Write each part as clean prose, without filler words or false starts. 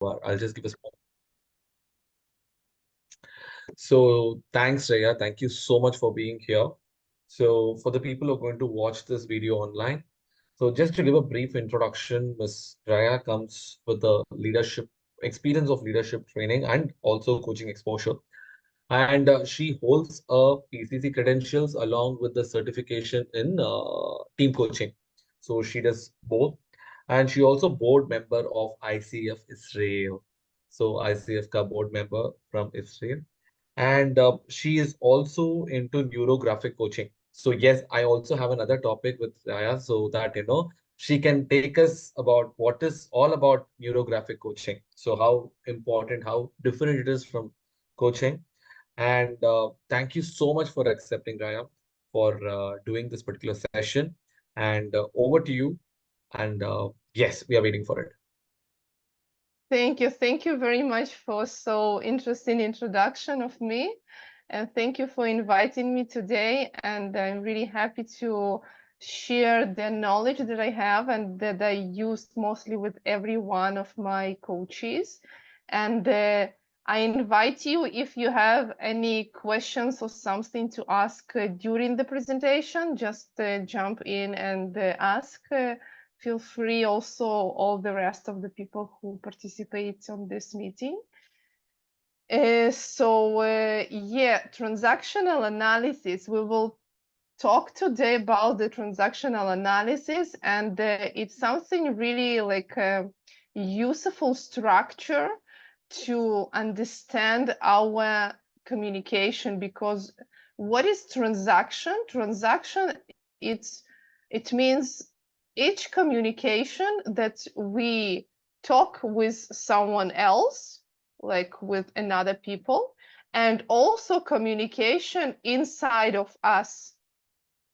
I'll just give a small. So thanks, Raya. Thank you so much for being here. So for the people who are going to watch this video online, so just to give a brief introduction, Ms. Raya comes with a leadership experience of leadership training and also coaching exposure. And she holds a PCC credentials along with the certification in team coaching. So she does both. And she also board member of ICF Israel. So ICF ka board member from Israel. And she is also into neurographic coaching. So yes, I also have another topic with Raya so that she can take us about what is all about neurographic coaching. So how important, how different it is from coaching. And thank you so much for accepting, Raya, for doing this particular session. And over to you. And yes, we are waiting for it. Thank you. Thank you very much for so interesting introduction of me. And thank you for inviting me today. And I'm really happy to share the knowledge that I have and that I used mostly with every one of my coaches. And I invite you, if you have any questions or something to ask during the presentation, just jump in and ask. Feel free also all the rest of the people who participate on this meeting. Yeah, transactional analysis. We will talk today about the transactional analysis, and it's something really like a useful structure to understand our communication, because what is transaction? Transaction, it means each communication that we talk with someone else, like with another people, and also communication inside of us,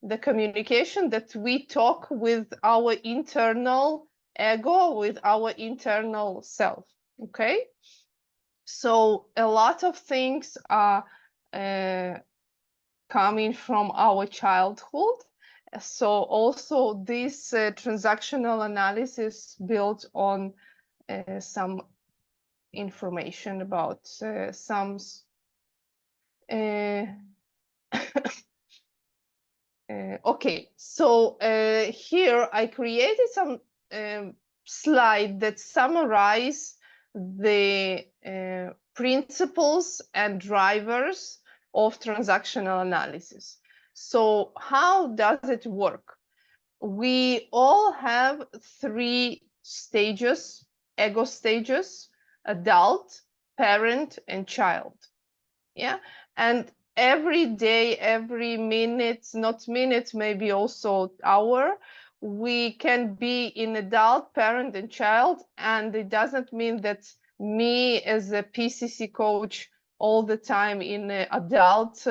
the communication that we talk with our internal ego, with our internal self. Okay, so a lot of things are coming from our childhood. So also this transactional analysis built on some information about some okay, so here I created some slide that summarize the principles and drivers of transactional analysis. So how does it work? We all have three stages, ego stages: adult, parent, and child. Yeah, and every day, every minute, not minutes, maybe also hour, we can be in adult, parent, and child. And it doesn't mean that me as a PCC coach all the time in adult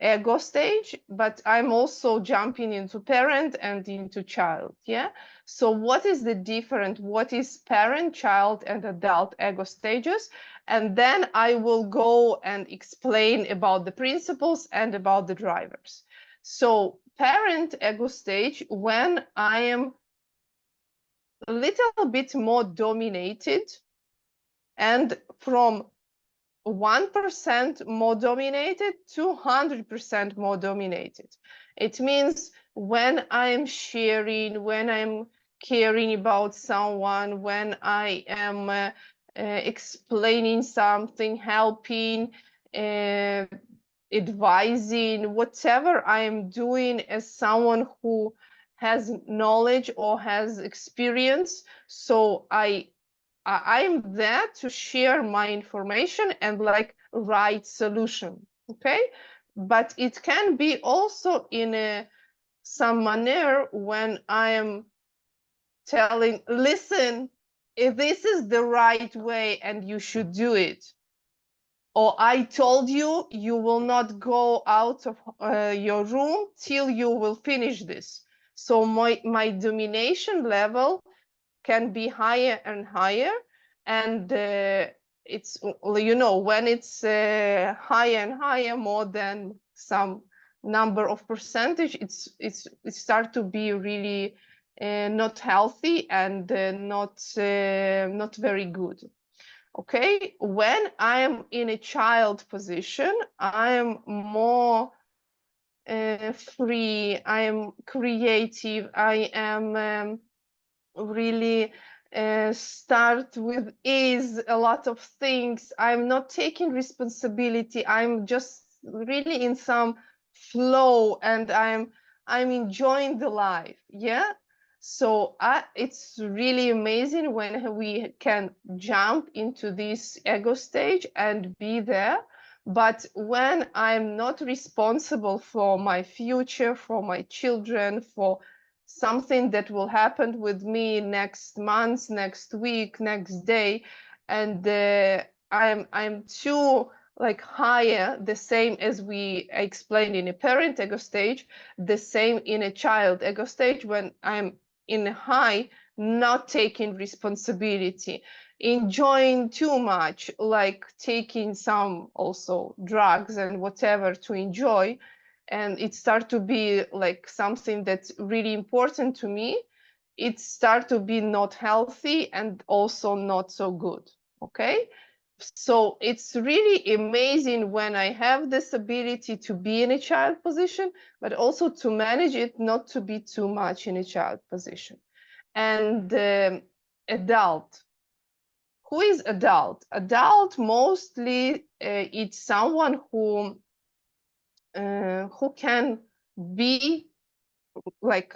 ego stage, but I'm also jumping into parent and into child. Yeah, so what is the difference? What is parent, child, and adult ego stages? And then I will go and explain about the principles and about the drivers. So parent ego stage, when I am a little bit more dominated, and from 1% more dominated to 100% more dominated. It means when I'm sharing, when I'm caring about someone, when I am explaining something, helping, advising, whatever I am doing as someone who has knowledge or has experience. So I'm there to share my information and like right solution. Okay, but it can be also in some manner when I am telling, listen, if this is the right way and you should do it, or I told you you will not go out of your room till you will finish this. So my domination level can be higher and higher, and it's, when it's higher and higher, more than some number of percentage, it starts to be really not healthy and not very good. Okay, when I am in a child position, I am more free, I am creative, I am really start with ease a lot of things. I'm not taking responsibility. I'm just really in some flow, and I'm enjoying the life. Yeah. So it's really amazing when we can jump into this ego stage and be there. But when I'm not responsible for my future, for my children, for something that will happen with me next month, next week, next day, and I'm too like higher, the same as we explained in a parent ego stage, the same in a child ego stage, when I'm in a high, not taking responsibility, enjoying too much, like taking some also drugs and whatever to enjoy, and it start to be like something that's really important to me, it start to be not healthy and also not so good. Okay, so it's really amazing when I have this ability to be in a child position, but also to manage it not to be too much in a child position. And adult, who is adult? Adult mostly it's someone who can be like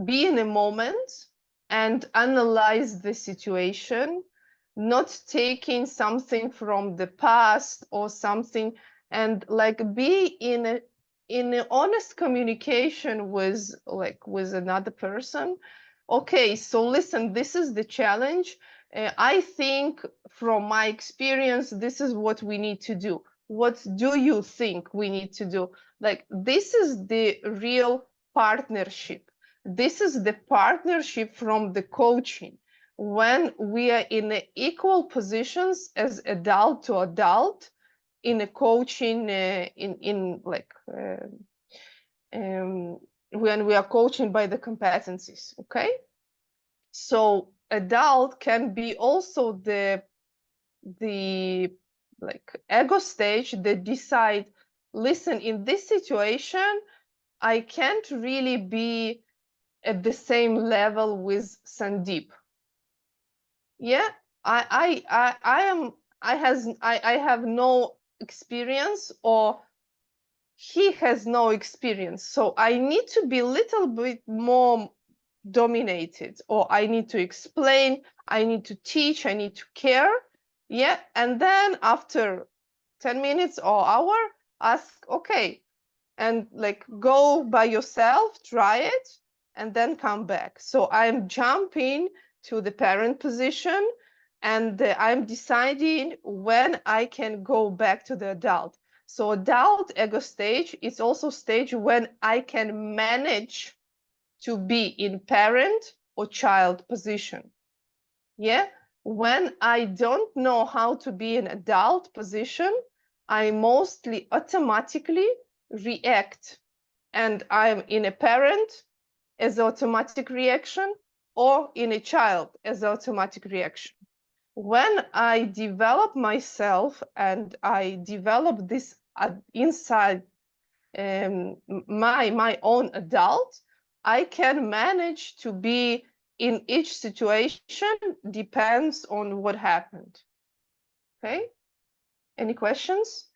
be in a moment and analyze the situation, not taking something from the past or something, and like be in a honest communication with with another person. Okay, so listen, this is the challenge. I think from my experience, this is what we need to do. What do you think we need to do? Like, this is the real partnership. This is the partnership from the coaching. When we are in equal positions as adult to adult in a coaching, when we are coaching by the competencies. Okay, so adult can be also the like ego stage that decide, listen, in this situation I can't really be at the same level with Sandeep. Yeah, I am I have no experience, or he has no experience, so I need to be a little bit more dominated, or I need to explain, I need to teach, I need to care. Yeah, and then after 10 minutes or hour, ask, okay, and like go by yourself, try it, and then come back. So I'm jumping to the parent position, and I'm deciding when I can go back to the adult. So adult ego stage is also stage when I can manage to be in parent or child position. Yeah, when I don't know how to be in adult position, I mostly automatically react, and I'm in a parent as automatic reaction, or in a child as automatic reaction. When I develop myself and I develop this inside my own adult, I can manage to be in each situation, depends on what happened. Okay, any questions?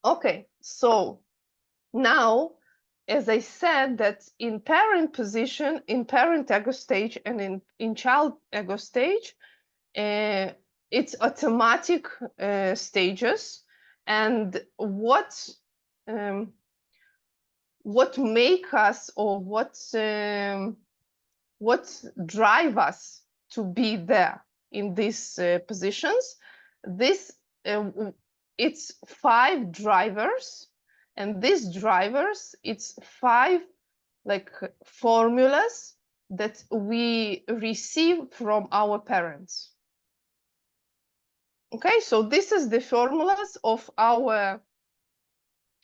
Okay, so now, as I said, that in parent position, in parent ego stage, and in child ego stage, it's automatic stages. And what make us, or what drive us to be there in these positions, this it's 5 drivers, and these drivers, it's 5 like formulas that we receive from our parents. Okay, so this is the formulas of our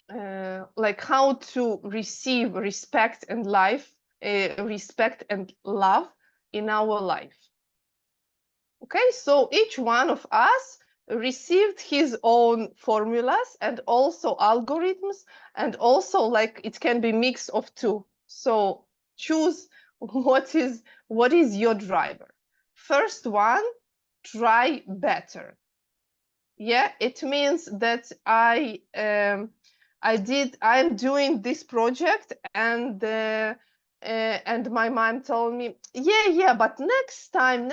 like how to receive respect and respect and love in our life. Okay, so each one of us received his own formulas and also algorithms, and also like it can be mix of two. So choose what is your driver. First one, try better. Yeah, it means that I'm doing this project, and my mom told me, yeah, but next time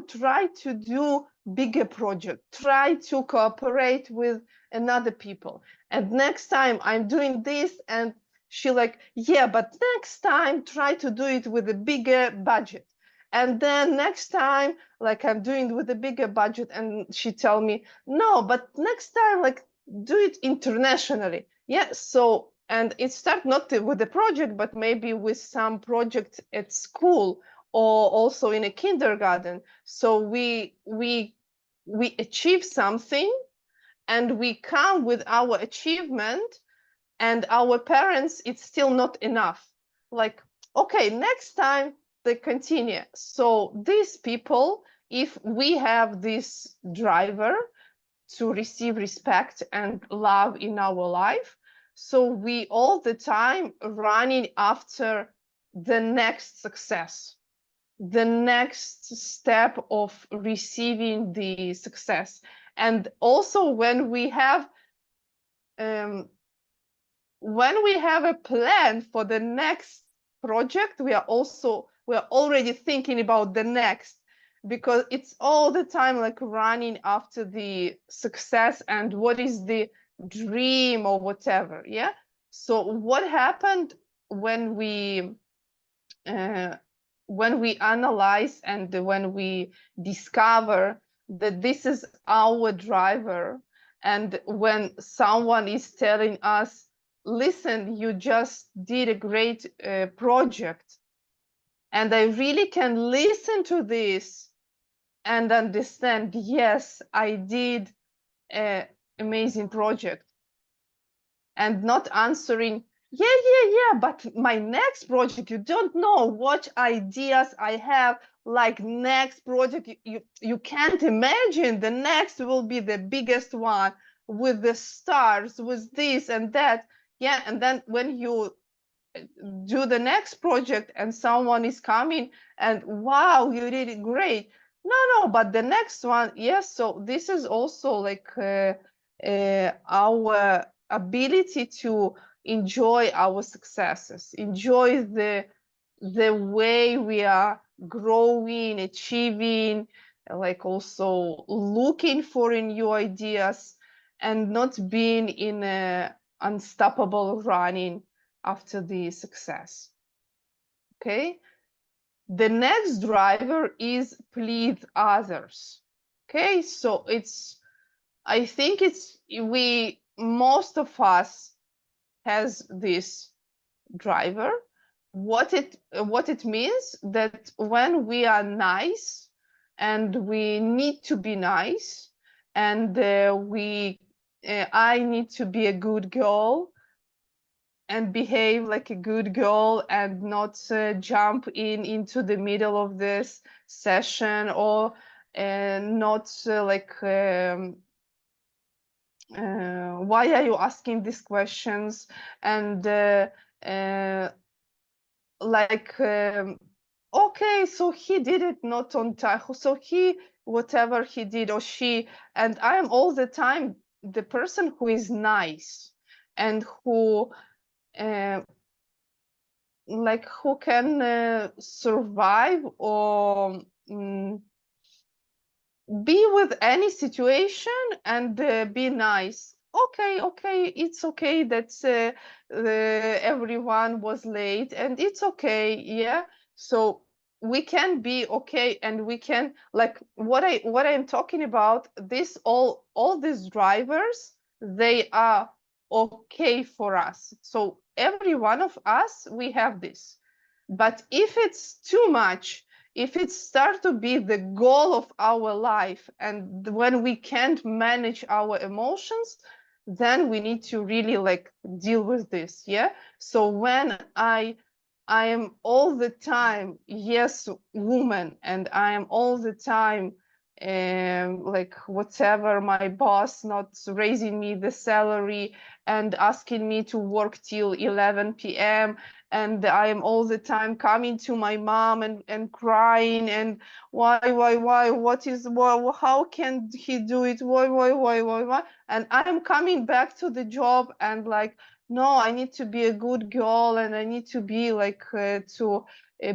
try to do bigger project, try to cooperate with another people, and next time I'm doing this, and she like, yeah, but next time try to do it with a bigger budget, and then next time like I'm doing with a bigger budget, and she tell me, no, but next time like do it internationally. Yeah, so and it start not with the project, but maybe with some project at school or also in a kindergarten. So we achieve something, and we come with our achievement, and our parents, it's still not enough. Like, okay, next time they continue. So these people, if we have this driver to receive respect and love in our life, so we all the time running after the next success, the next step of receiving the success. And also um, when we have a plan for the next project, we're already thinking about the next, because it's all the time like running after the success and what is the dream or whatever. Yeah, so what happened when uh, we analyze and when we discover that this is our driver, and when someone is telling us, listen, you just did a great project, and I really can listen to this and understand, yes, I did an amazing project, and not answering, yeah, but my next project, you don't know what ideas I have. Like next project, you can't imagine the next will be the biggest one, with the stars, with this and that. Yeah, and then when you do the next project and someone is coming and, wow, you did it great, no, but the next one, yes. So this is also like our ability to enjoy our successes, enjoy the way we are growing, achieving, like also looking for new ideas, and not being in a unstoppable running after the success. Okay, the next driver is please others. Okay, so I think most of us has this driver. What it means, that when we are nice and we need to be nice, and I need to be a good girl and behave like a good girl, and not jump into the middle of this session, or not why are you asking these questions, and uh, like okay, so he did it not on time, so he, whatever he did, or she, and I am all the time the person who is nice, and who uh, who can survive, or be with any situation, and be nice. Okay, it's okay that everyone was late, and it's okay. Yeah, so we can be okay, and we can, like, what I'm talking about, this all these drivers, they are okay for us. So every one of us, we have this. But if it's too much, if it starts to be the goal of our life, and when we can't manage our emotions, then we need to really like deal with this. Yeah. So when I am all the time yes woman, and I am all the time like whatever, my boss not raising me the salary and asking me to work till 11 p.m., and I am all the time coming to my mom and crying, and why, what is, well, how can he do it, why, and I'm coming back to the job and like, no, I need to be a good girl, and I need to be like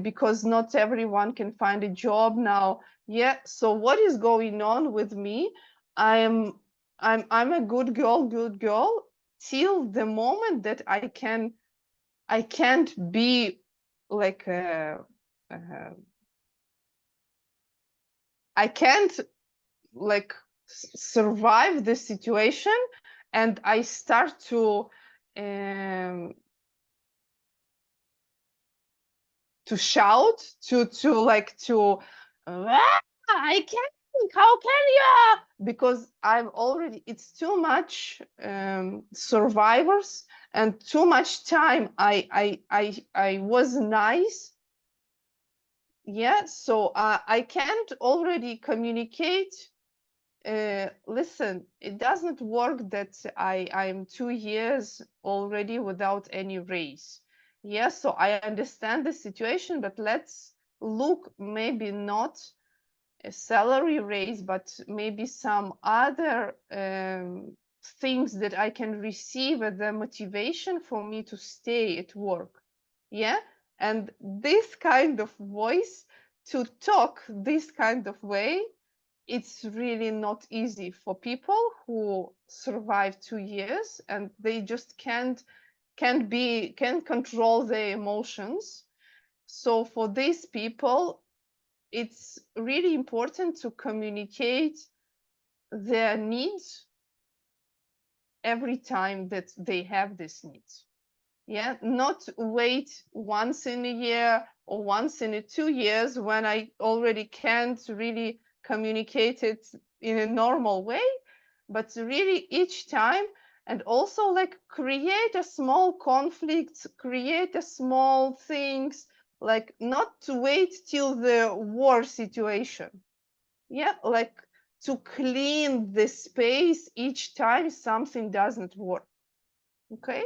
because not everyone can find a job now. Yeah. So what is going on with me? I'm a good girl till the moment that I can't be like uh, I can't like survive the situation, and I start um to shout, to like to "Ah, I can't, how can you?" Because I'm already, it's too much survivors, and too much time I was nice. Yeah. So I can't already communicate. Listen, it doesn't work that I'm 2 years already without any raise. Yes, so I understand the situation, but let's look, maybe not a salary raise, but maybe some other things that I can receive as the motivation for me to stay at work. Yeah. And this kind of voice, to talk this kind of way, it's really not easy for people who survive 2 years, and they just can't control their emotions. So for these people, it's really important to communicate their needs every time that they have these needs. Yeah, not wait once in a year or once in 2 years when I already can't really communicate it in a normal way, but really each time. And also like create a small conflict, create a small things, like not to wait till the war situation. Yeah, like to clean the space each time something doesn't work. Okay.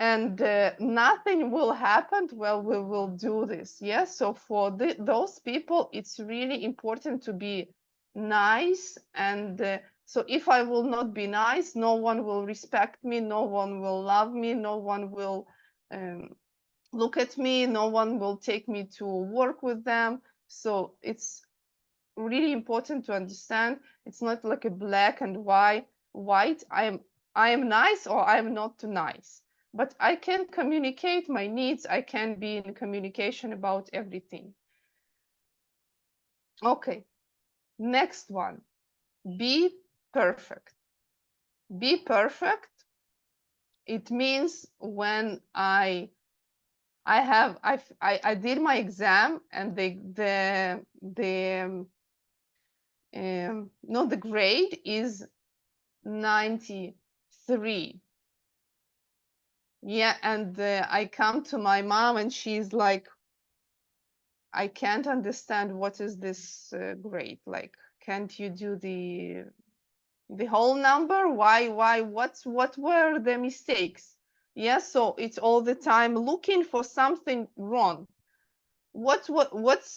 And nothing will happen, well, we will do this. Yes. So for those people, it's really important to be nice. And so if I will not be nice, no one will respect me, no one will love me, no one will um, look at me, no one will take me to work with them. So it's really important to understand, it's not like a black and white, I am nice or I am not nice, but I can communicate my needs, I can be in communication about everything. Okay. Next one. Be perfect. Be perfect, it means when I did my exam, and no, the grade is 93. Yeah. And I come to my mom, and she's like, I can't understand, what is this grade, like, can't you do the whole number, why, what were the mistakes? Yeah. So it's all the time looking for something wrong. What's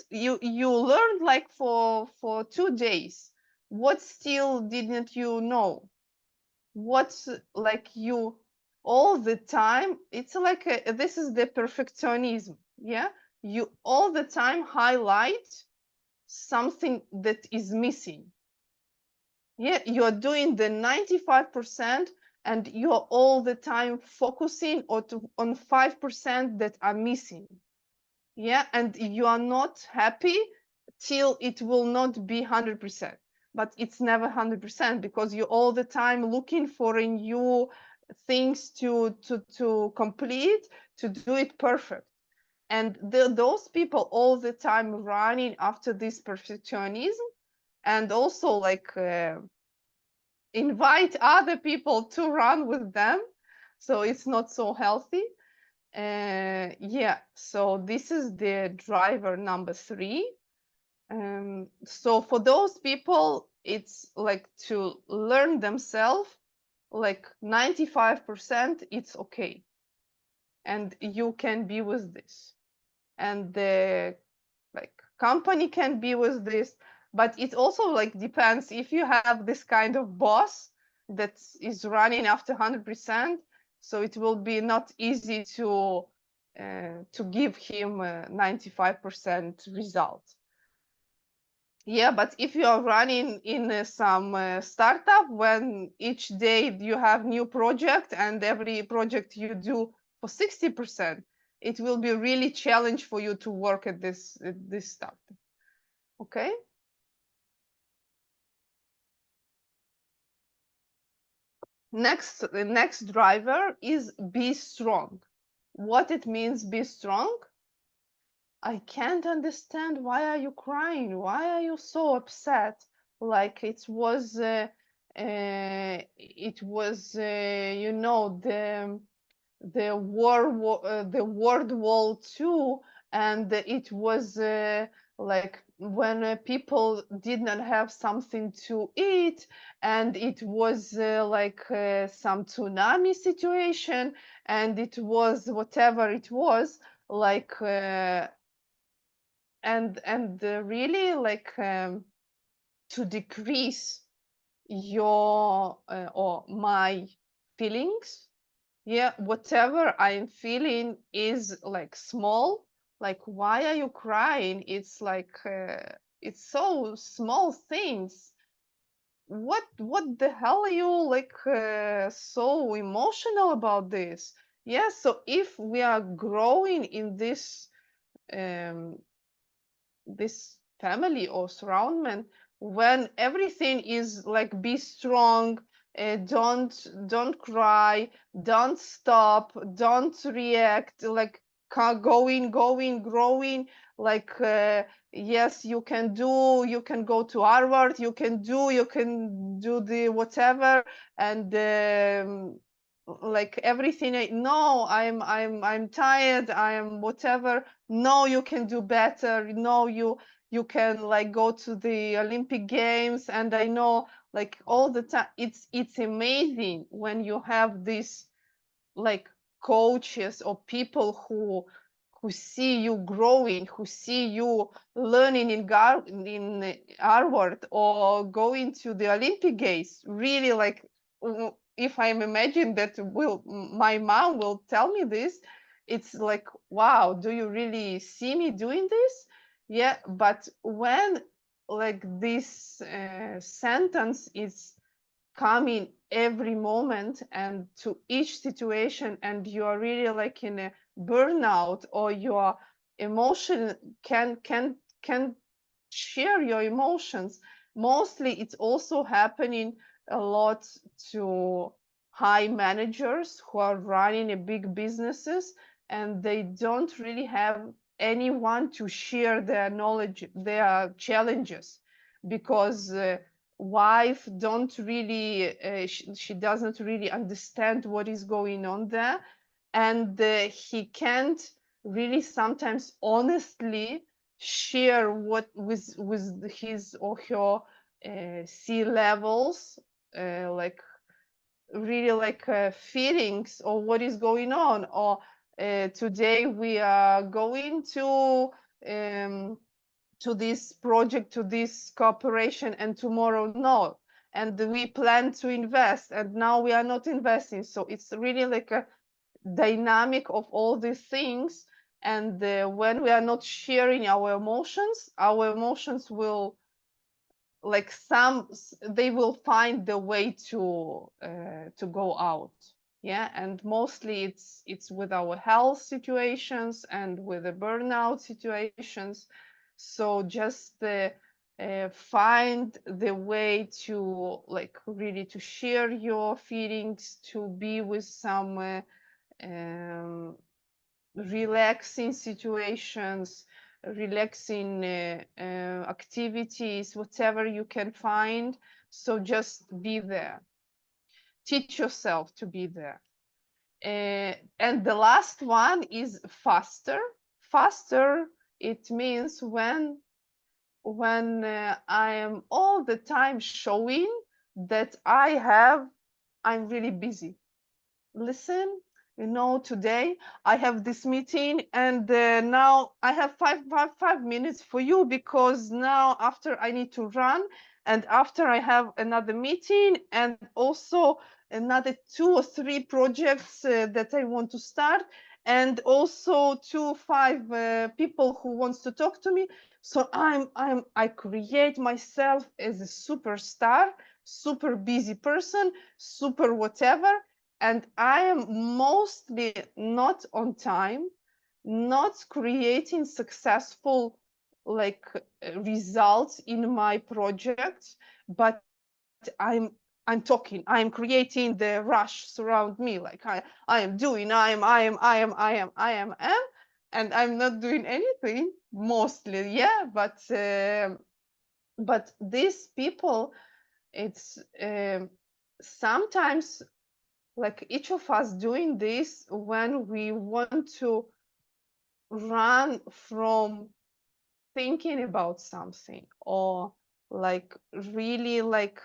you learned like for 2 days, what still didn't you know? What's like you all the time, it's like this is the perfectionism. Yeah. You all the time highlight something that is missing. Yeah. You're doing the 95%, and you're all the time focusing on 5% that are missing. Yeah. And you are not happy till it will not be 100%, but it's never 100%, because you're all the time looking for a new things to complete, to do it perfect. And those people all the time running after this perfectionism, and also like invite other people to run with them, so it's not so healthy. Yeah, so this is the driver number 3. So for those people, it's like to learn themselves, like 95% it's okay, and you can be with this, and the like company can be with this. But it also like depends, if you have this kind of boss that is running after 100%, so it will be not easy to give him a 95% result. Yeah, but if you are running in some startup, when each day you have new project and every project you do for 60%, it will be really challenge for you to work at this startup. Okay. The next driver is be strong. What it means be strong? I can't understand, why are you crying? Why are you so upset? Like it was you know, the World War II, and it was like when people did not have something to eat, and it was like some tsunami situation, and it was whatever it was, like and really like to decrease your or my feelings. Yeah, whatever I'm feeling is like small. Like, why are you crying? It's like it's so small things. What the hell are you like so emotional about this? Yeah, so if we are growing in um, this family or surroundment, when everything is like be strong, don't cry, don't stop, don't react, like going growing, like yes, you can go to Harvard, you can do the whatever, and like everything. No, I'm tired, I'm whatever. No, you can do better. No, you can like go to the Olympic Games, and I know like all the time. It's amazing when you have this like coaches or people who see you growing, who see you learning in Harvard or going to the Olympic Games. Really, like if I'm imagine that will my mom will tell me this, it's like, wow, do you really see me doing this? Yeah, but when like this sentence is coming every moment and to each situation, and you are really like in a burnout, or your emotion can share your emotions. Mostly it's also happening a lot to high managers who are running a big businesses, and they don't really have anyone to share their knowledge, their challenges, because wife don't really she doesn't really understand what is going on there, and he can't really sometimes honestly share what with his or her C levels, like really like feelings or what is going on, or today we are going to this project, to this cooperation, and tomorrow no, and we plan to invest and now we are not investing. So it's really like a dynamic of all these things, and when we are not sharing our emotions will like they will find the way to go out. Yeah, and mostly it's with our health situations and with the burnout situations. So just find the way to like really to share your feelings, to be with some um, relaxing situations, relaxing activities, whatever you can find, So just be there. Teach yourself to be there. And the last one is faster. Faster, it means when I am all the time showing that I'm really busy. Listen, today I have this meeting, and now I have 5 minutes for you, because now after I need to run, and after I have another meeting, and also another 2 or 3 projects that I want to start, and also 5 people who wants to talk to me. So I create myself as a superstar, super busy person, super whatever, and I am mostly not on time, not creating successful like results in my projects, but I'm talking, I'm creating the rush surround me, like I am doing, and I'm not doing anything mostly, yeah, but these people, it's sometimes like each of us doing this when we want to run from thinking about something, or like really like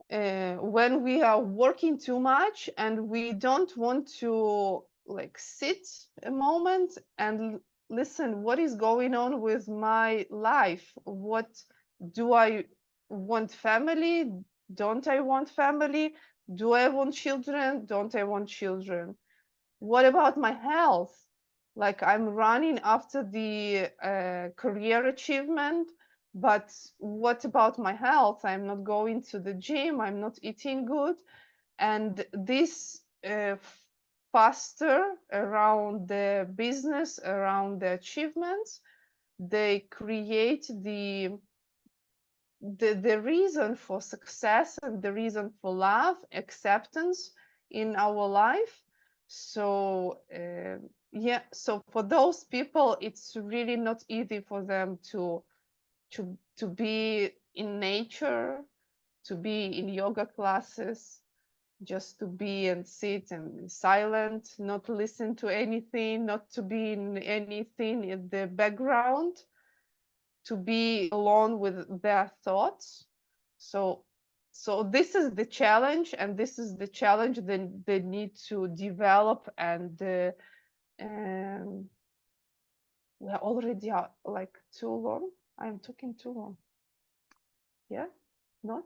when we are working too much and we don't want to like sit a moment and listen what is going on with my life. What do I want? Family? Don't I want family? Do I want children? Don't I want children? What about my health? Like I'm running after the career achievement, but what about my health? I'm not going to the gym, I'm not eating good. And this faster around the business, around the achievements, they create the reason for success and the reason for love, acceptance in our life. So yeah, so for those people, it's really not easy for them to be in nature, to be in yoga classes, just to be and sit and be silent, not listen to anything, not to be in anything in the background, to be alone with their thoughts. So this is the challenge, and this is the challenge that they need to develop. And we are already like too long. I'm talking too long. Yeah, not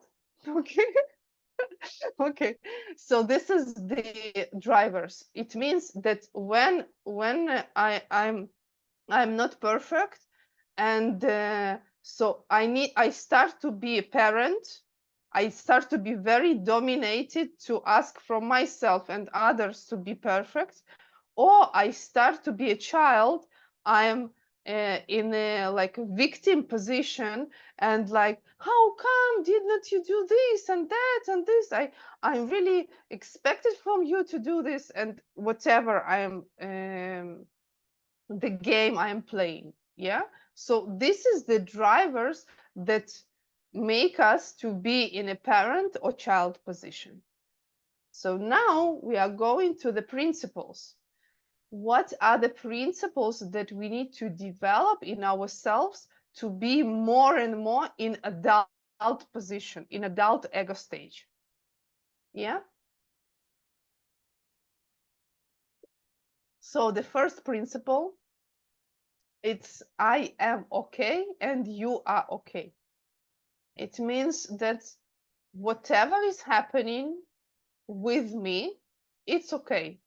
okay. Okay, so this is the drivers. It means that when I'm not perfect, and so I start to be a parent. I start to be very dominated to ask from myself and others to be perfect, or I start to be a child. I am in a like victim position, and like, how come did not you do this and that and this? I really expected from you to do this, and whatever I am the game I am playing. Yeah. So this is the drivers that make us to be in a parent or child position. So now we are going to the principles. What are the principles that we need to develop in ourselves to be more and more in adult position, in adult ego stage? Yeah. So the first principle, it's I am okay and you are okay. It means that whatever is happening with me, it's okay.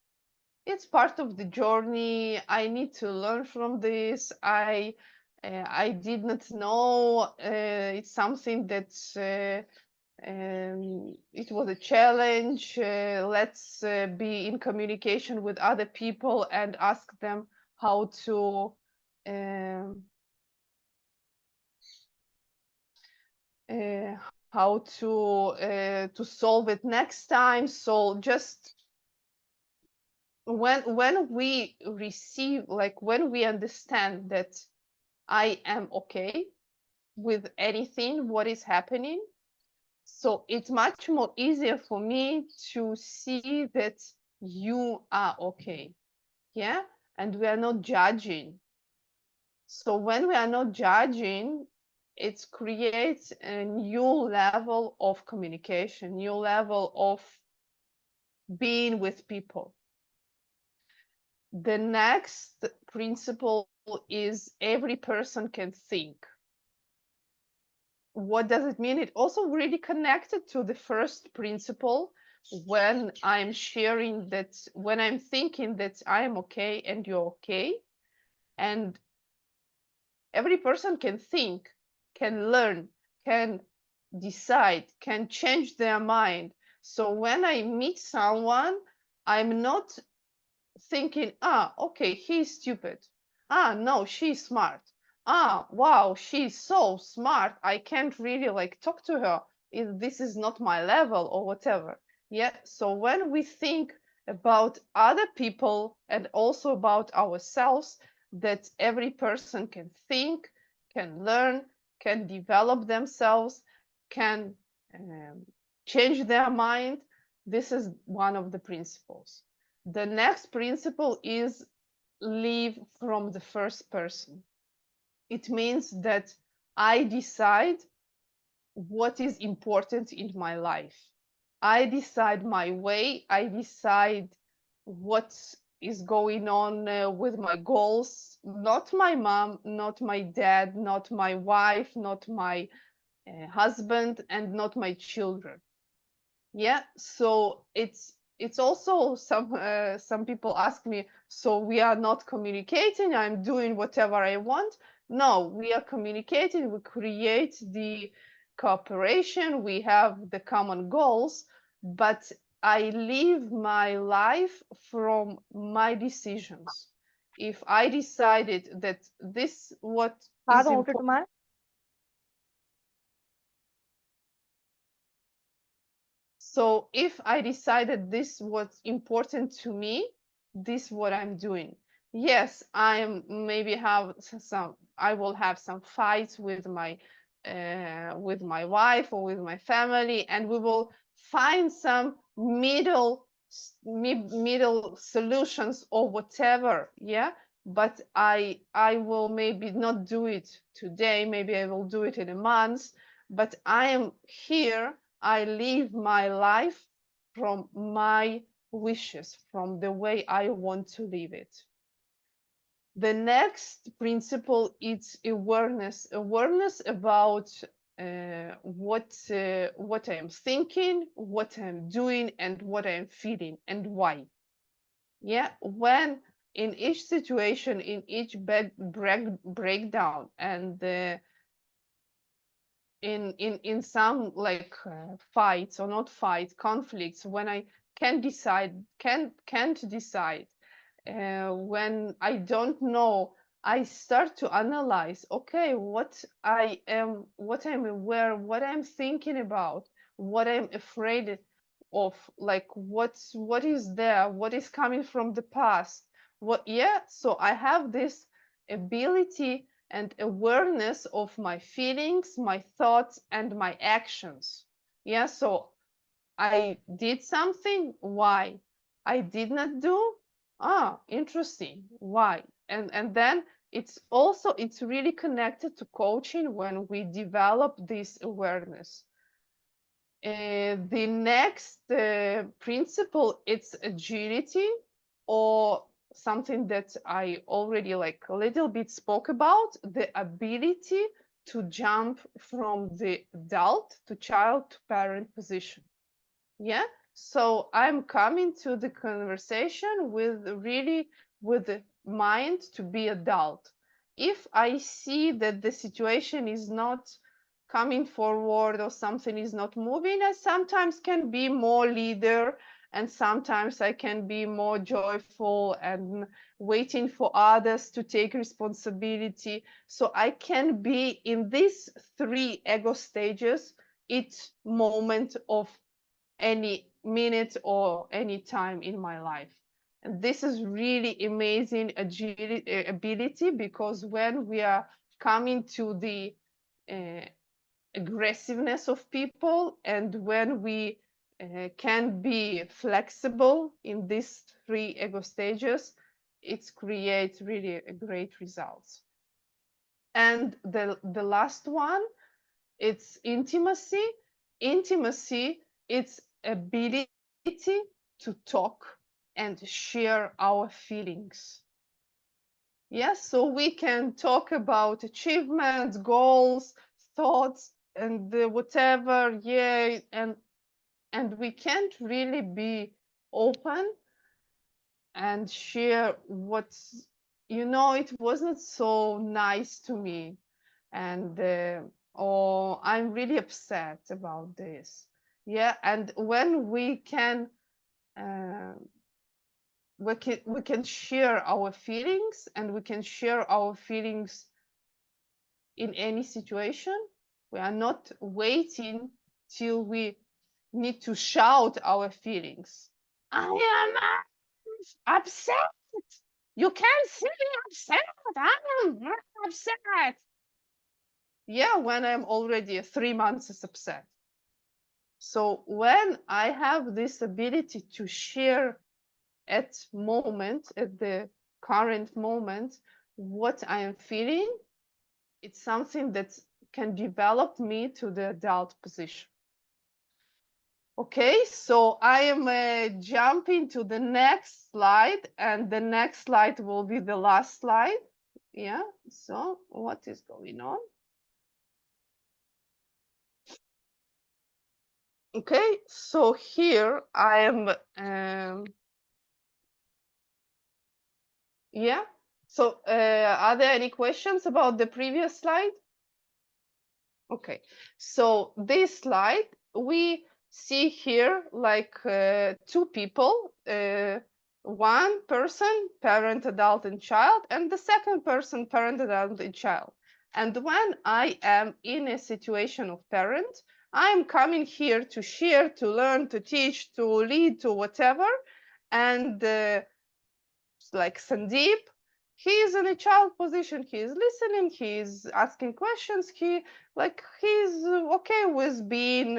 It's part of the journey. I need to learn from this. I did not know. It's something that it was a challenge. Let's be in communication with other people and ask them how to um, how to solve it next time. So just when we receive, like when we understand that I am okay with anything what is happening, So it's much more easier for me to see that you are okay. Yeah. And we are not judging. So when we are not judging, it creates a new level of communication, new level of being with people. The next principle is every person can think. What does it mean? It also really connected to the first principle when I'm sharing that, when I'm thinking that I am okay and you're okay. And every person can think, can learn, can decide, can change their mind. So when I meet someone, I'm not thinking, okay, he's stupid. No, she's smart. Wow, she's so smart. I can't really like talk to her if this is not my level or whatever. Yeah. So when we think about other people and also about ourselves, that every person can think, can learn, can develop themselves, can um, change their mind. This is one of the principles. The next principle is live from the first person. It means that I decide what is important in my life. I decide my way. I decide what is going on with my goals. Not my mom, not my dad, not my wife, not my husband, and not my children. Yeah, so it's also some people ask me, so we are not communicating, I'm doing whatever I want. No, we are communicating, we create the cooperation, we have the common goals, but I live my life from my decisions. If I decided that this what Hard is ought to important. tomorrow. So if I decided this was important to me, this what I'm doing. Yes, I am maybe have some. I will have some fights with my wife or with my family, and we will find some middle solutions or whatever. Yeah, but I will maybe not do it today. Maybe I will do it in a month. But I am here. I live my life from my wishes, from the way I want to live it. The next principle is awareness. Awareness about what I am thinking, what I'm doing, and what I'm feeling, and why. Yeah, when in each situation, in each breakdown, and in some like fights or not fights, conflicts, when I can't decide, when I don't know, I start to analyze, okay, what I'm aware, what I'm thinking about, what I'm afraid of, like what is there, what is coming from the past, what. Yeah, so I have this ability and awareness of my feelings, my thoughts, and my actions. Yeah, so I did something. Why? I did not do. Interesting. Why? And then it's really connected to coaching when we develop this awareness. The next principle it's agility, or something that I already like a little bit spoke about, the ability to jump from the adult to child to parent position. Yeah, so I'm coming to the conversation with the mind to be adult. If I see that the situation is not coming forward or something is not moving, I sometimes can be more leader, and sometimes I can be more joyful and waiting for others to take responsibility. So I can be in these three ego stages each moment of any minute or any time in my life. And this is really amazing ability, because when we are coming to the uh, aggressiveness of people, and when we can be flexible in these three ego stages, it creates really great results. And the last one, it's intimacy. Intimacy, it's ability to talk and share our feelings. Yes, so we can talk about achievements, gols, thoughts, and whatever, yeah, and we can't really be open and share what's, it wasn't so nice to me, and or I'm really upset about this. Yeah, and when uh, we can share our feelings, and we can share our feelings in any situation. We are not waiting till we need to shout our feelings. I am upset. You can't see me upset. I am very upset. Yeah, when I'm already 3 months upset. So when I have this ability to share at the current moment, what I am feeling, it's something that can develop me to the adult position. Okay, so I am jumping to the next slide, and the next slide will be the last slide. Yeah, so what is going on? Okay, so here I am, yeah. So are there any questions about the previous slide? Okay, so this slide, we see here like two people, one person, parent, adult, and child, and the second person, parent, adult, and child. And when I am in a situation of parent, I'm coming here to share, to learn, to teach, to lead, to whatever. And like Sandeep, he is in a child position. He is listening. He is asking questions. He's okay with being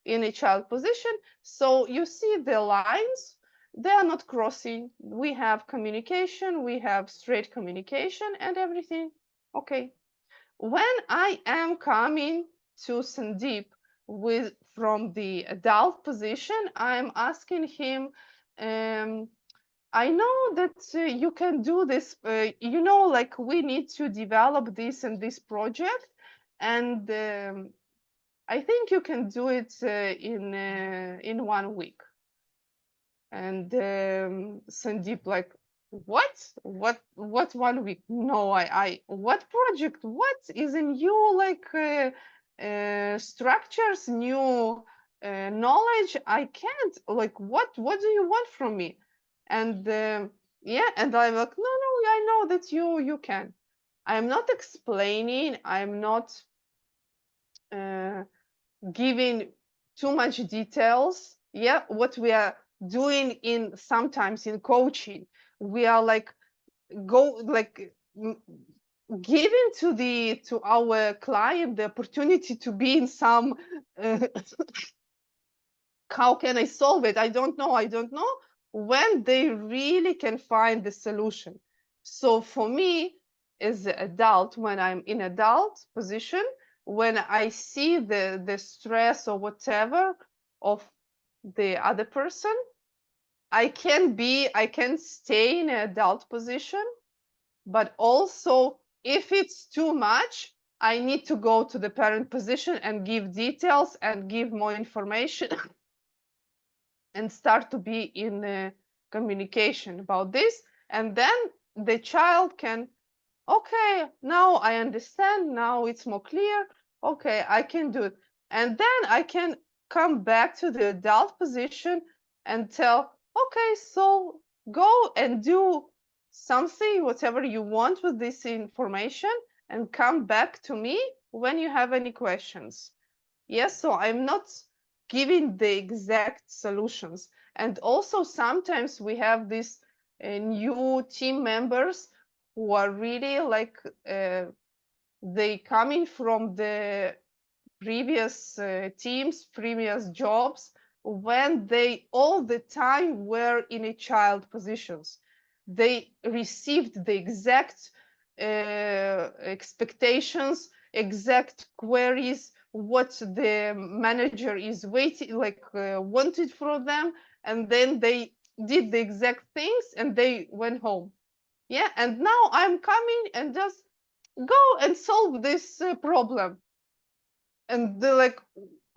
in a child position. So you see the lines, they are not crossing. We have communication. We have straight communication and everything. Okay. When I am coming to Sandeep from the adult position, I'm asking him, I know that you can do this, like we need to develop this and this project, and I think you can do it in 1 week. And Sandeep, like, what 1 week? No, what project? What is in new, like, structures, new knowledge? I can't, like, what do you want from me? And yeah, and I'm like, no, I know that you can. I'm not explaining, I'm not uh, giving too much details. Yeah, what we are doing in sometimes in coaching, we are like giving to our client the opportunity to be in some uh, how can I solve it? I don't know, when they really can find the solution. So for me, as an adult, when I'm in adult position, when I see the stress or whatever of the other person, I can stay in an adult position, but also if it's too much, I need to go to the parent position and give details and give more information and start to be in communication about this. And then the child can, okay, now I understand, now it's more clear, okay, I can do it. And then I can come back to the adult position and tell, okay, so go and do something, whatever you want with this information, and come back to me when you have any questions. Yes, so I'm not giving the exact solutions. And also sometimes we have these new team members who are really like they coming from the previous teams, previous jobs, when they all the time were in a child positions. They received the exact expectations, exact queries, what the manager is waiting, like wanted from them, and then they did the exact things and they went home. Yeah, and now I'm coming and just go and solve this problem. And they're like,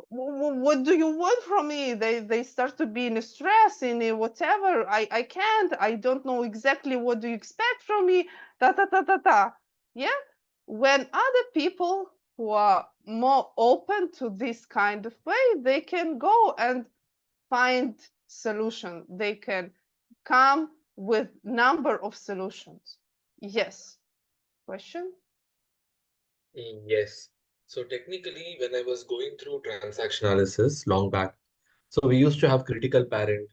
what do you want from me? They start to be in stress, in whatever. I can't. I don't know exactly what do you expect from me. Ta ta ta ta ta. Yeah. When other people who are more open to this kind of way, they can go and find solution. They can come with number of solutions. Yes. Question? Yes. So technically, when I was going through transaction analysis long back, so we used to have critical parent,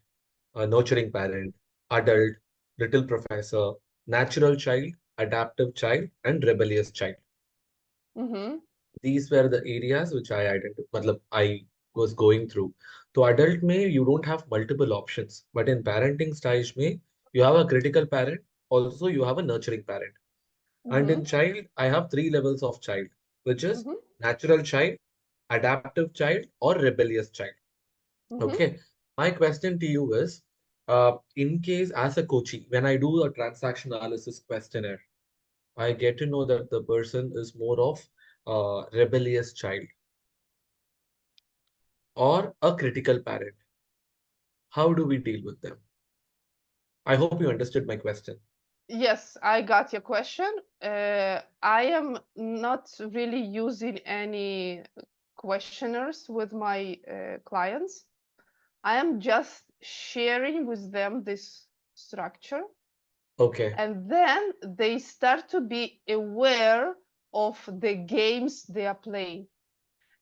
nurturing parent, adult, little professor, natural child, adaptive child, and rebellious child. Mm-hmm. These were the areas which I identified, I was going through. So adult may you don't have multiple options, but in parenting stage may you have a critical parent, also you have a nurturing parent. And Mm-hmm. in child, I have three levels of child, which is Mm-hmm. natural child, adaptive child, or rebellious child. Mm-hmm. Okay. My question to you is, in case as a coachee, when I do a transaction analysis questionnaire, I get to know that the person is more of a rebellious child or a critical parent. How do we deal with them? I hope you understood my question. Yes, I got your question. I am not really using any questionnaires with my clients. I am just sharing with them this structure, Okay. and then they start to be aware of the games they are playing.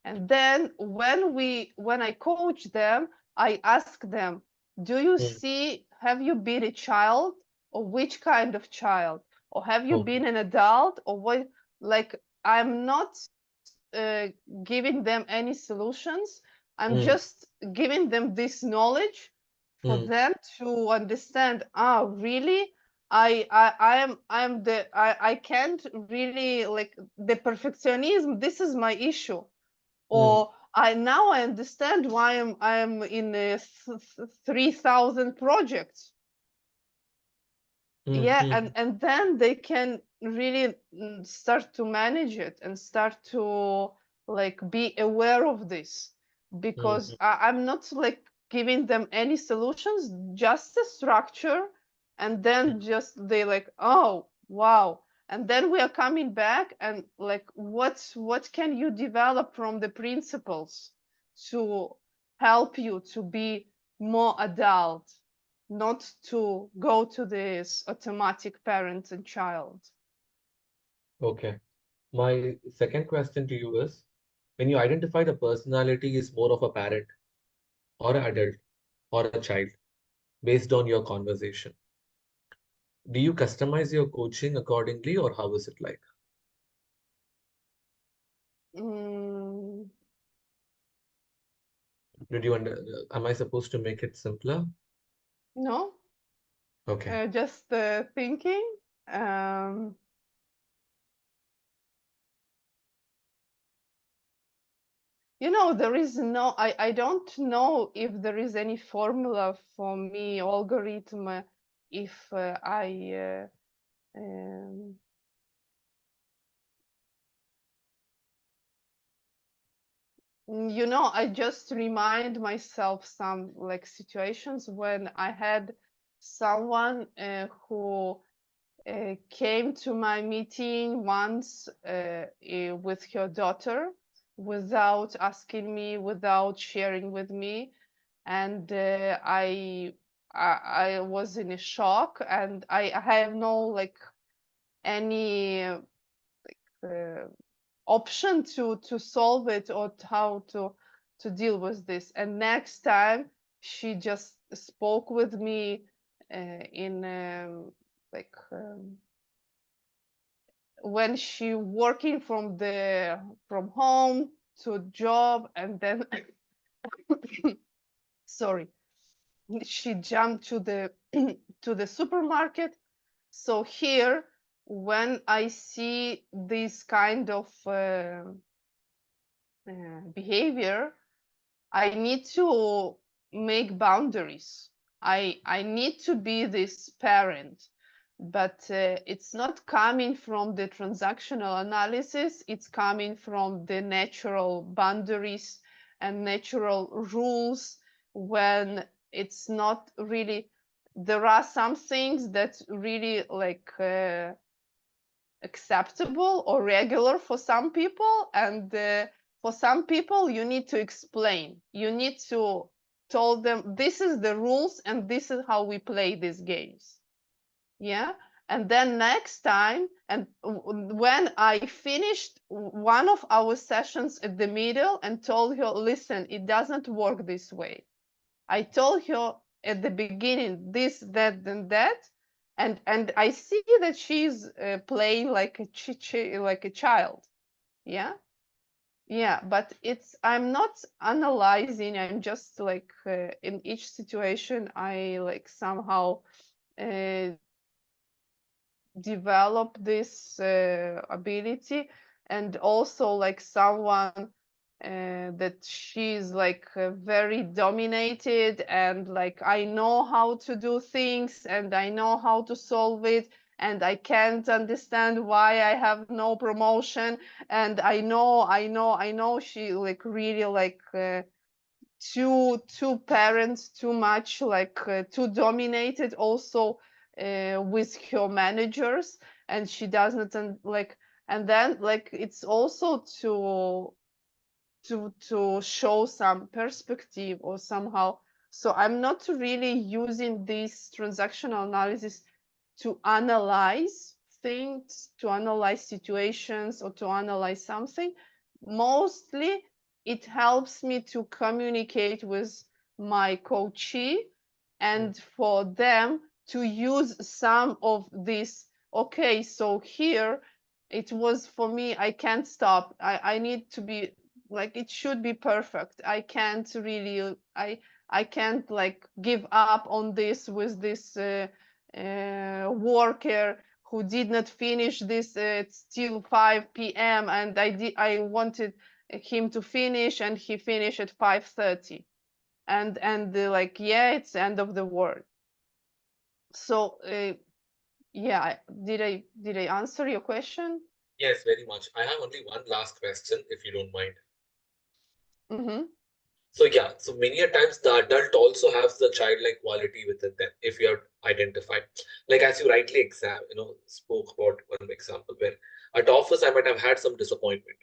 And then when I coach them, I ask them, do you Mm, see, have you been a child, or which kind of child? Or have you okay. been an adult, or what? Like, I'm not giving them any solutions. I'm Mm, just giving them this knowledge for mm, them to understand, really, I can't really, like, the perfectionism, this is my issue. mm, Or I understand why I'm in 3,000 projects. mm, Yeah, mm, and then they can really start to manage it and start to, like, be aware of this, because mm, I'm not like giving them any solutions, just a structure, and mm. then just they like, oh wow, and then we are coming back and like, what can you develop from the principles to help you to be more adult, not to go to this automatic parent and child. Okay. My second question to you is, when you identify the personality is more of a parent or an adult or a child based on your conversation, do you customize your coaching accordingly or how is it like? Mm, Did you under, am I supposed to make it simpler? no, Okay. just thinking. Um, there is no, I don't know if there is any formula for me, algorithm, if um, I just remind myself some like situations when I had someone who came to my meeting once with her daughter without asking me, without sharing with me, and I was in a shock, and I have no like any uh, option to solve it, or how to deal with this. And next time she just spoke with me in like when she working from home, to job, and then sorry, she jumped to the to the supermarket. So here, when I see this kind of behavior, I need to make boundaries. I need to be this parent, but it's not coming from the transactional analysis. It's coming from the natural boundaries and natural rules. When it's not really, there are some things that really like acceptable or regular for some people, and for some people you need to explain, you need to tell them this is the rules and this is how we play these games. Yeah. And then next time, and when I finished one of our sessions at the middle and told her, listen, it doesn't work this way, I told her at the beginning this, that, and that, and I see that she's playing like like a child. Yeah, yeah. But it's, I'm not analyzing. I'm just like in each situation, I like somehow uh, develop this ability, and also like someone that she's like very dominated, and like I know how to do things and I know how to solve it, and I can't understand why I have no promotion, and I know she like really like two parents too much, like too dominated also with her managers, and she doesn't like, and then like it's also to show some perspective or somehow. So I'm not really using this transactional analysis to analyze things, to analyze situations, or to analyze something. Mostly it helps me to communicate with my coachee, and for them to use some of this. Okay, so here it was for me, I can't stop, I need to be like, it should be perfect, I can't really, I can't like give up on this with this worker who did not finish this till 5 p.m. and I wanted him to finish and he finished at 5:30, and like, yeah, it's end of the world. So yeah, did I answer your question? Yes, very much. I have only one last question, if you don't mind. Mm-hmm. So yeah, so many a times the adult also has the childlike quality within them, if you have identified. Like as you rightly spoke about one example where at office I might have had some disappointment.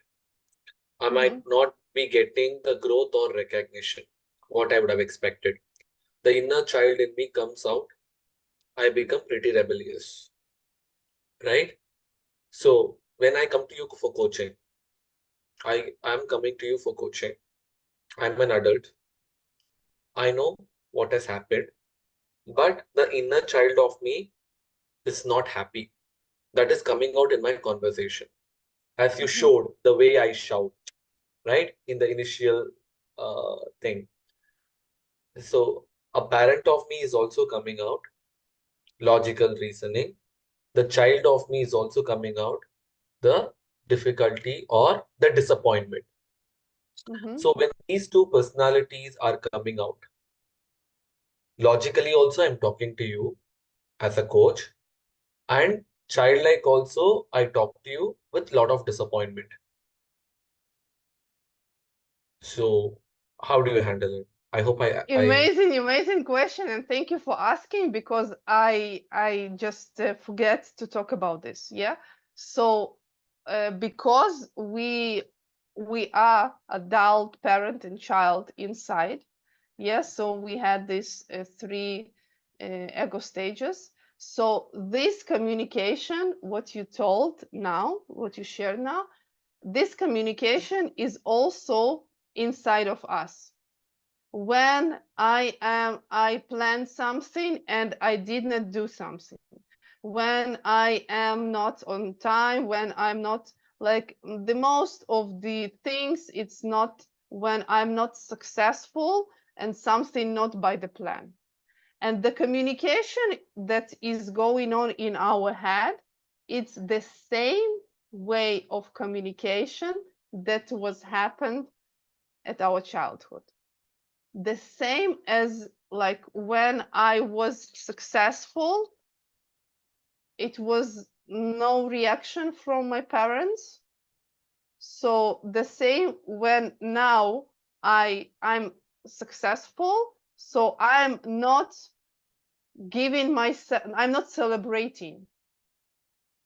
I Mm-hmm. might not be getting the growth or recognition what I would have expected. The inner child in me comes out. I become pretty rebellious, right? So when I come to you for coaching, I'm coming to you for coaching. I'm an adult. I know what has happened, but the inner child of me is not happy. That is coming out in my conversation. As you Mm-hmm. showed, the way I shout, right? In the initial thing. So a parent of me is also coming out, logical reasoning. The child of me is also coming out, the difficulty or the disappointment. Mm-hmm. So when these two personalities are coming out, logically also I'm talking to you as a coach, and childlike also I talk to you with lot of disappointment. So how do you handle it? I hope I Amazing, amazing question, and thank you for asking, because I just forget to talk about this. Yeah, so because we are adult, parent, and child inside. Yeah, so we had these three ego stages. So this communication, what you told now, what you shared now, this communication is also inside of us. When I plan something and I did not do something, when I am not on time, when I'm not Like the most of the things, it's not when I'm not successful and something not by the plan. And the communication that is going on in our head, it's the same way of communication that was happened at our childhood. The same as like when I was successful, it was no reaction from my parents. So the same when now I'm successful, so I'm not celebrating.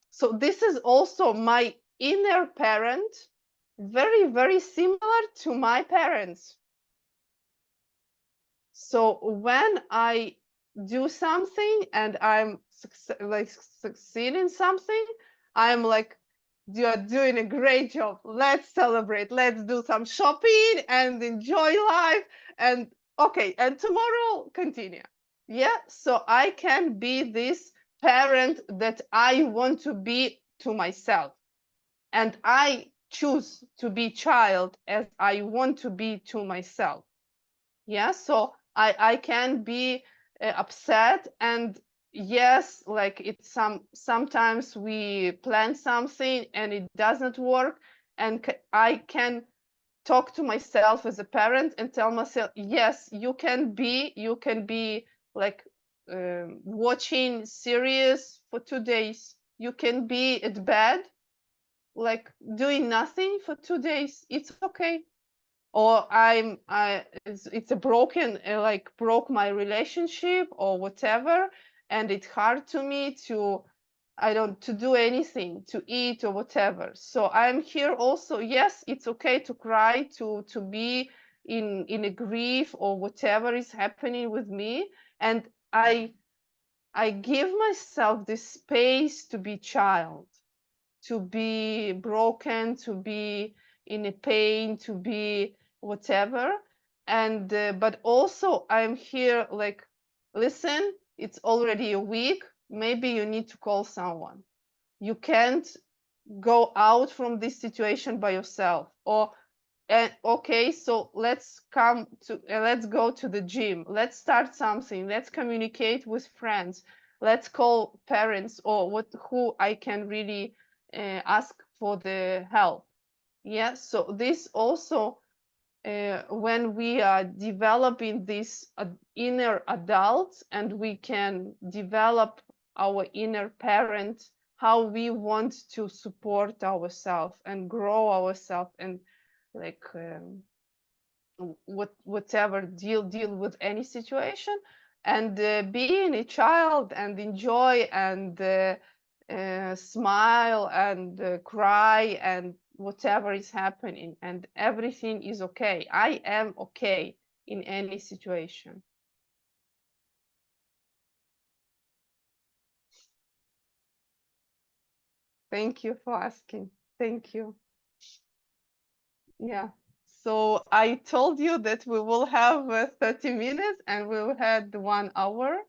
So this is also my inner parent, very, very similar to my parents. So when I do something and I'm like succeed in something, I'm like, you are doing a great job. Let's celebrate. Let's do some shopping and enjoy life. And okay, and tomorrow continue. Yeah, so I can be this parent that I want to be to myself. And I choose to be child as I want to be to myself. Yeah, so I can be upset, and yes, like it's sometimes we plan something and it doesn't work, and I can talk to myself as a parent and tell myself, yes, you can be like watching series for 2 days. You can be at bed like doing nothing for 2 days. It's okay. Or it's a broken like broke my relationship or whatever, and it's hard to me to I don't to do anything, to eat or whatever. So I'm here also. Yes, it's okay to cry, to be in a grief or whatever is happening with me, and I give myself this space to be child, to be broken, to be in a pain, to be whatever. And but also I'm here like, listen, it's already a week. Maybe you need to call someone. You can't go out from this situation by yourself. Or okay, so let's go to the gym. Let's start something. Let's communicate with friends. Let's call parents or who I can really ask for the help. Yeah. So this also when we are developing this inner adult, and we can develop our inner parent, how we want to support ourselves and grow ourselves, and like whatever deal with any situation, and being a child and enjoy and smile and cry and whatever is happening, and everything is okay. I am okay in any situation. Thank you for asking. Thank you. Yeah. So I told you that we will have 30 minutes and we will had 1 hour.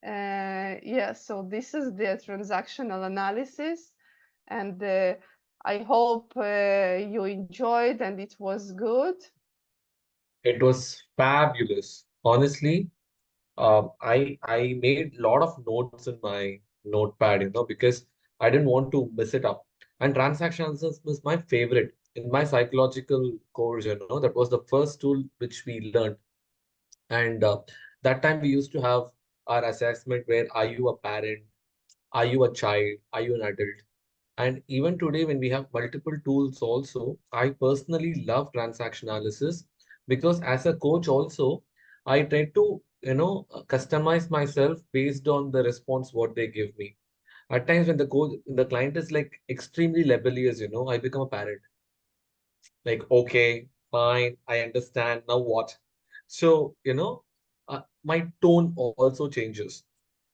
Yeah, so this is the transactional analysis, and I hope you enjoyed and it was good. It was fabulous. Honestly, I made a lot of notes in my notepad, because I didn't want to mess it up. And transaction analysis was my favorite in my psychological course. That was the first tool which we learned. And that time we used to have our assessment where are you a parent, are you a child, are you an adult? And even today, when we have multiple tools also, I personally love transaction analysis because as a coach also, I try to, customize myself based on the response what they give me. At times when the client is like extremely rebellious, I become a parent. Like, okay, fine, I understand. Now what? So, my tone also changes.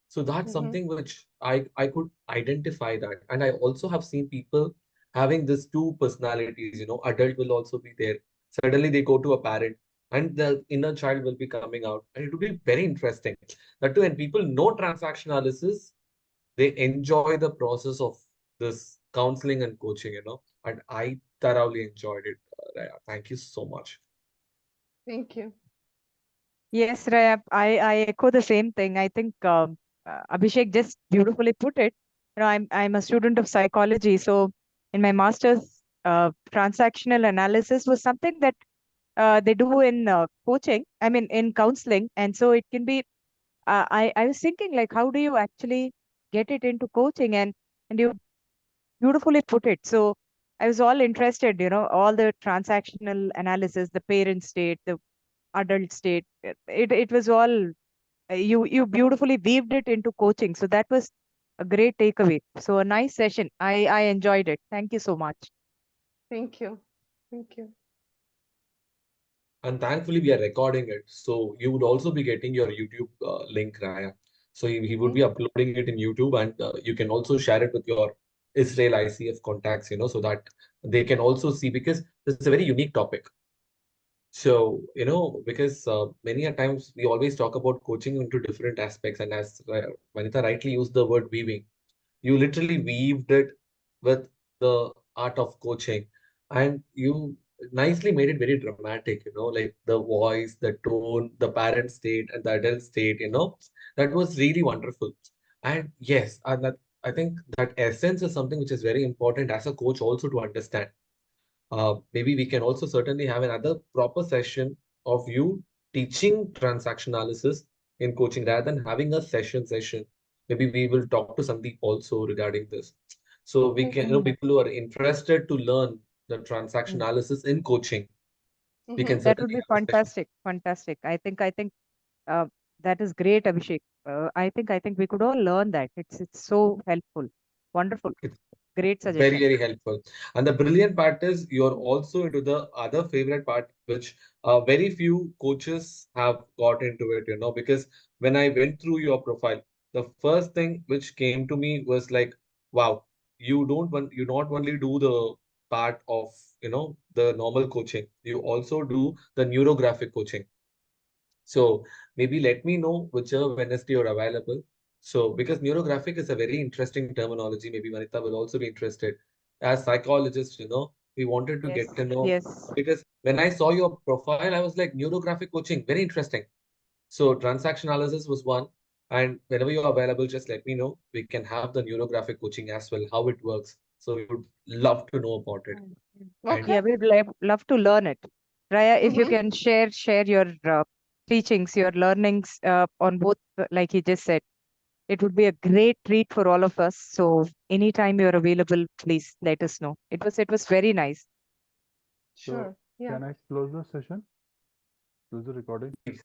So that's Hmm. something which I could identify that. And I also have seen people having this two personalities, adult will also be there. Suddenly they go to a parent and the inner child will be coming out. And it would be very interesting. That too, when people know transaction analysis, they enjoy the process of this counseling and coaching, and I thoroughly enjoyed it. Raya. Thank you so much. Thank you. Yes, Raya, I echo the same thing. I think Abhishek just beautifully put it. I'm a student of psychology, so in my master's, transactional analysis was something that they do in coaching. I mean, in counseling, and so it can be. I was thinking like, how do you actually get it into coaching? And you beautifully put it. So I was all interested. All the transactional analysis, the parent state, the adult state. It was all you beautifully weaved it into coaching. So that was a great takeaway. So a nice session. I enjoyed it. Thank you so much. Thank you. Thank you. And thankfully, we are recording it. So you would also be getting your YouTube link, Raya. So he would Hmm. be uploading it in YouTube, and you can also share it with your Israel ICF contacts, so that they can also see, because this is a very unique topic. So, because many a times we always talk about coaching into different aspects, and as Vanita rightly used the word weaving, you literally weaved it with the art of coaching, and you nicely made it very dramatic, like the voice, the tone, the parent state, and the adult state, that was really wonderful. And yes, and that I think that essence is something which is very important as a coach also to understand. Maybe we can also certainly have another proper session of you teaching transaction analysis in coaching rather than having a session. Maybe we will talk to Sandeep also regarding this. So we can, Okay. Mm, people who are interested to learn the transaction mm. analysis in coaching, we Hmm. can That would certainly be have a session. fantastic. Fantastic. I think uh, that is great, Abhishek. I think we could all learn that. It's so helpful. Wonderful. Great Very, suggestion. very helpful. And the brilliant part is you're also into the other favorite part, which very few coaches have got into it, because when I went through your profile, the first thing which came to me was like, wow, you not only do the part of, the normal coaching, you also do the neurographic coaching. So maybe let me know whichever Wednesday you're available. So because neurographic is a very interesting terminology, maybe Vanita will also be interested. As psychologists, we wanted to Yes. get to know, Yes. because when I saw your profile, I was like, neurographic coaching, very interesting. So transaction analysis was one. And whenever you're available, just let me know. We can have the neurographic coaching as well, how it works. So we would love to know about it. Mm, mm. And Okay. Yeah, we'd love to learn it. Raya, if you Hmm. can share your teachings, your learnings on both, like he just said, it would be a great treat for all of us. So anytime you're available, please let us know. It was very nice. So Sure. Yeah. can I close the session? Close the recording? please,